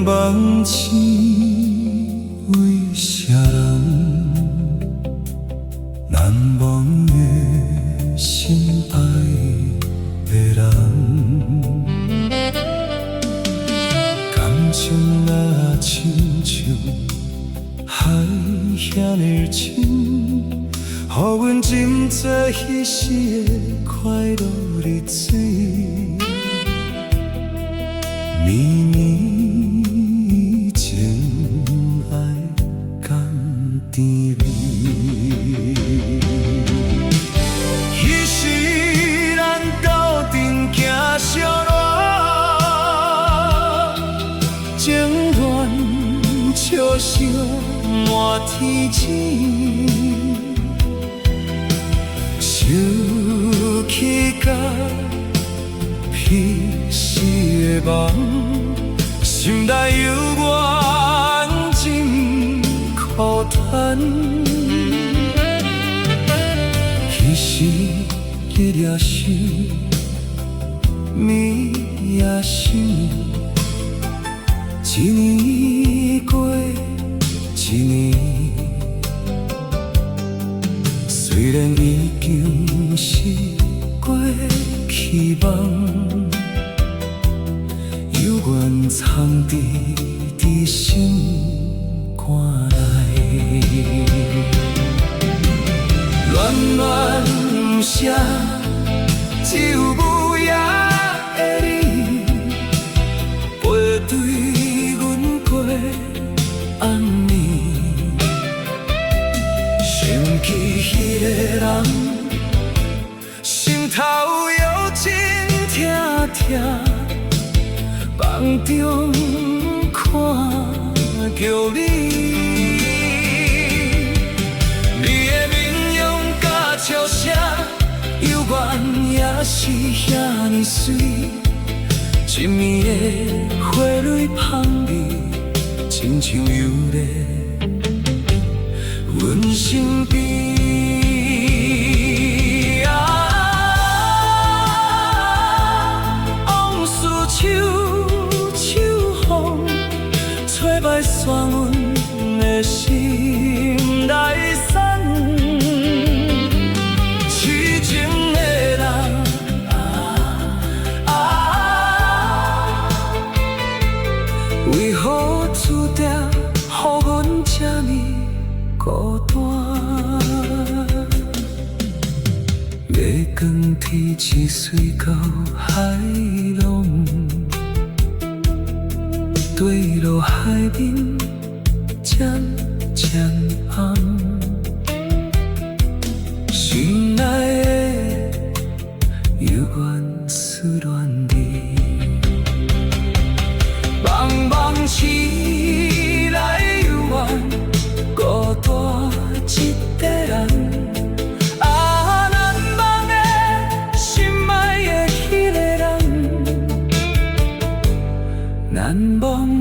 梦只为谁人？难忘的心爱的人，感情若亲像海遐尼深，予阮浸做彼时的快乐日子。绵绵情爱甘甜味，彼时咱斗阵行相恋，情愿笑声满天星，想起甲彼时的梦。心内犹原真孤单，彼时日夜想，暝也想，一年过一年，虽然已经是过期望。犹原藏伫心肝内，恋恋不舍，只有无影的你，背对阮过暗暝，想起彼个人，心头犹真痛痛。梦中看着你，你的面容甲笑声，犹原也是遐尼水。一暝的花蕊香味，亲像游在阮身边。摆散阮的心内散，痴情的人为何注定予阮这呢孤单？月光天一水到海浪。坠落海面，渐渐暗，心内的犹原思恋你，茫茫市内犹原孤单一个人。难忘